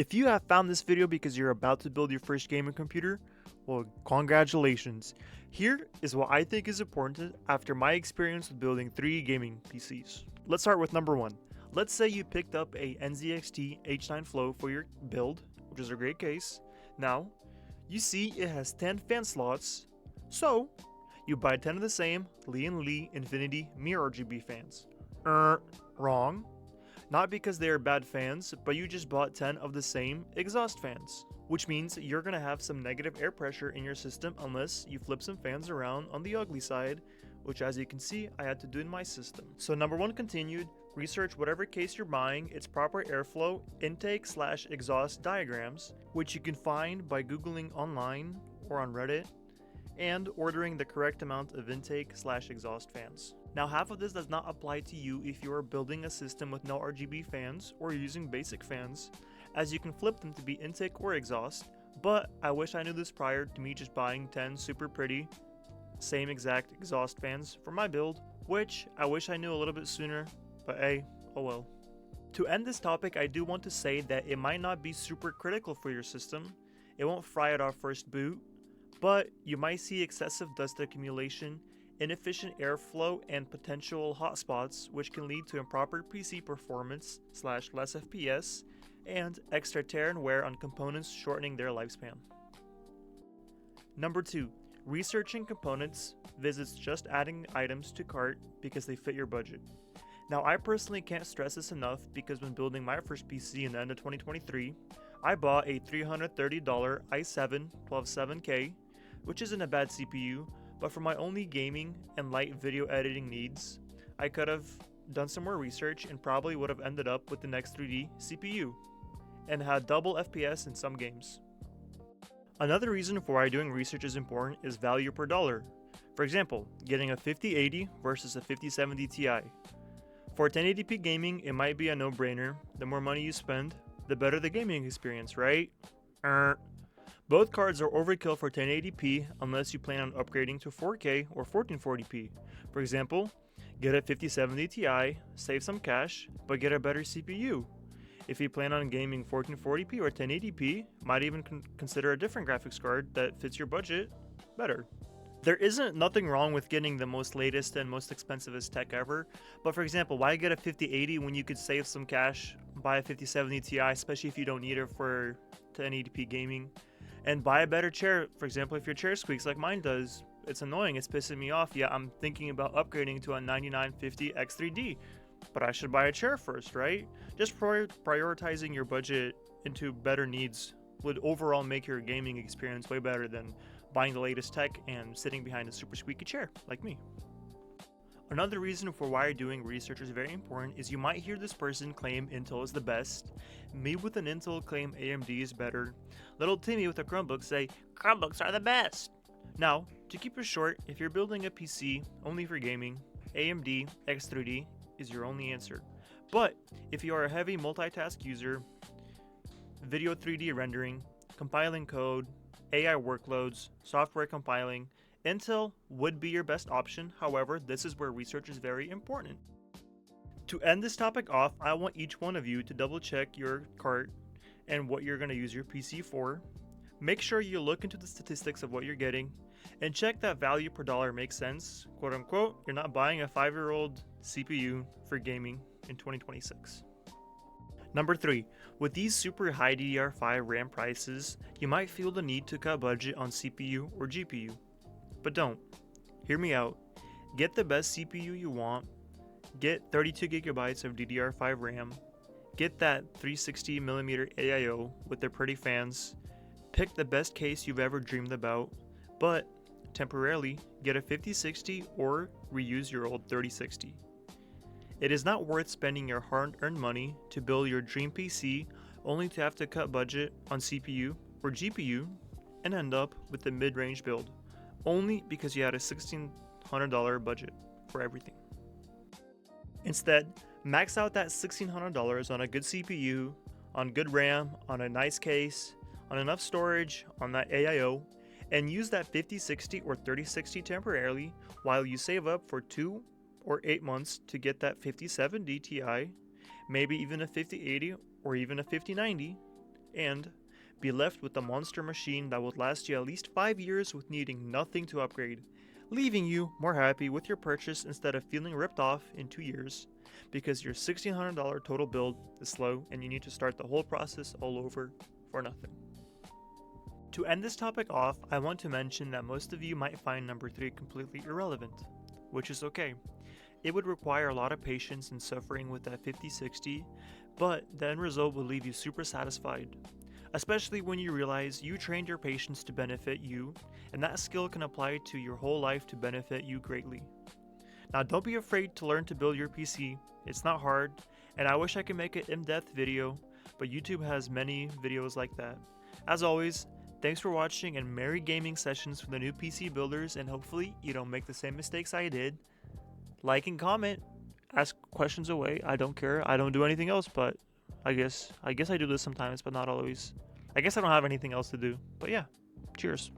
If you have found this video because you're about to build your first gaming computer, well, congratulations. Here is what I think is important after my experience with building 3 gaming PCs. Let's start with number 1. Let's say you picked up a NZXT H9 Flow for your build, which is a great case. Now, you see it has 10 fan slots, so you buy 10 of the same Lee & Infinity Mirror RGB fans. Wrong. Not because they are bad fans, but you just bought 10 of the same exhaust fans. Which means you're gonna have some negative air pressure in your system unless you flip some fans around on the ugly side, which as you can see, I had to do in my system. So number 1 continued, research whatever case you're buying, its proper airflow, intake/exhaust diagrams, which you can find by googling online or on Reddit, and ordering the correct amount of intake/exhaust fans. Now half of this does not apply to you if you are building a system with no RGB fans or using basic fans, as you can flip them to be intake or exhaust, but I wish I knew this prior to me just buying 10 super pretty, same exact exhaust fans for my build, which I wish I knew a little bit sooner, but hey, oh well. To end this topic, I do want to say that it might not be super critical for your system, it won't fry at our first boot, but you might see excessive dust accumulation, inefficient airflow, and potential hotspots, which can lead to improper PC performance / less FPS, and extra tear and wear on components shortening their lifespan. Number 2. Researching components visits just adding items to cart because they fit your budget. Now I personally can't stress this enough because when building my first PC in the end of 2023, I bought a $330 i7-127K, which isn't a bad CPU, but for my only gaming and light video editing needs, I could have done some more research and probably would have ended up with the X3D CPU, and had double FPS in some games. Another reason for why doing research is important is value per dollar. For example, getting a 5080 versus a 5070 Ti. For 1080p gaming, it might be a no-brainer. The more money you spend, the better the gaming experience, right? Both cards are overkill for 1080p unless you plan on upgrading to 4K or 1440p. For example, get a 5070 Ti, save some cash, but get a better CPU. If you plan on gaming 1440p or 1080p, might even consider a different graphics card that fits your budget better. There isn't nothing wrong with getting the most latest and most expensivest tech ever, but for example, why get a 5080 when you could save some cash, buy a 5070 Ti, especially if you don't need it for 1080p gaming? And buy a better chair. For example, if your chair squeaks like mine does, it's annoying, it's pissing me off. Yeah, I'm thinking about upgrading to a 9950 X3D, but I should buy a chair first, right? Just prioritizing your budget into better needs would overall make your gaming experience way better than buying the latest tech and sitting behind a super squeaky chair like me. Another reason for why doing research is very important is you might hear this person claim Intel is the best, me with an Intel claim AMD is better, little Timmy with a Chromebook say Chromebooks are the best. Now, to keep it short, if you're building a PC only for gaming, AMD X3D is your only answer. But if you are a heavy multitask user, video 3D rendering, compiling code, AI workloads, software compiling, Intel would be your best option. However, this is where research is very important. To end this topic off, I want each one of you to double check your cart and what you're going to use your PC for. Make sure you look into the statistics of what you're getting and check that value per dollar makes sense. Quote unquote, you're not buying a 5-year-old CPU for gaming in 2026. Number 3, with these super high DDR5 RAM prices, you might feel the need to cut budget on CPU or GPU. But don't. Hear me out. Get the best CPU you want. Get 32GB of DDR5 RAM. Get that 360mm AIO with their pretty fans. Pick the best case you've ever dreamed about, but temporarily get a 5060 or reuse your old 3060. It is not worth spending your hard-earned money to build your dream PC only to have to cut budget on CPU or GPU and end up with a mid-range build, only because you had a $1,600 budget for everything. Instead, max out that $1,600 on a good CPU, on good RAM, on a nice case, on enough storage, on that AIO, and use that 5060 or 3060 temporarily while you save up for 2 or 8 months to get that 5070 Ti, maybe even a 5080 or even a 5090, and be left with a monster machine that would last you at least 5 years with needing nothing to upgrade, leaving you more happy with your purchase instead of feeling ripped off in 2 years because your $1,600 total build is slow and you need to start the whole process all over for nothing. To end this topic off, I want to mention that most of you might find number 3 completely irrelevant, which is okay. It would require a lot of patience and suffering with that 5060, but the end result will leave you super satisfied, especially when you realize you trained your patience to benefit you, and that skill can apply to your whole life to benefit you greatly. Now don't be afraid to learn to build your PC, it's not hard, and I wish I could make an in-depth video, but YouTube has many videos like that. As always, thanks for watching and merry gaming sessions for the new PC builders, and hopefully you don't make the same mistakes I did. Like and comment, ask questions away, I don't care, I don't do anything else, but I guess I do this sometimes, but not always. I guess I don't have anything else to do, but yeah, cheers.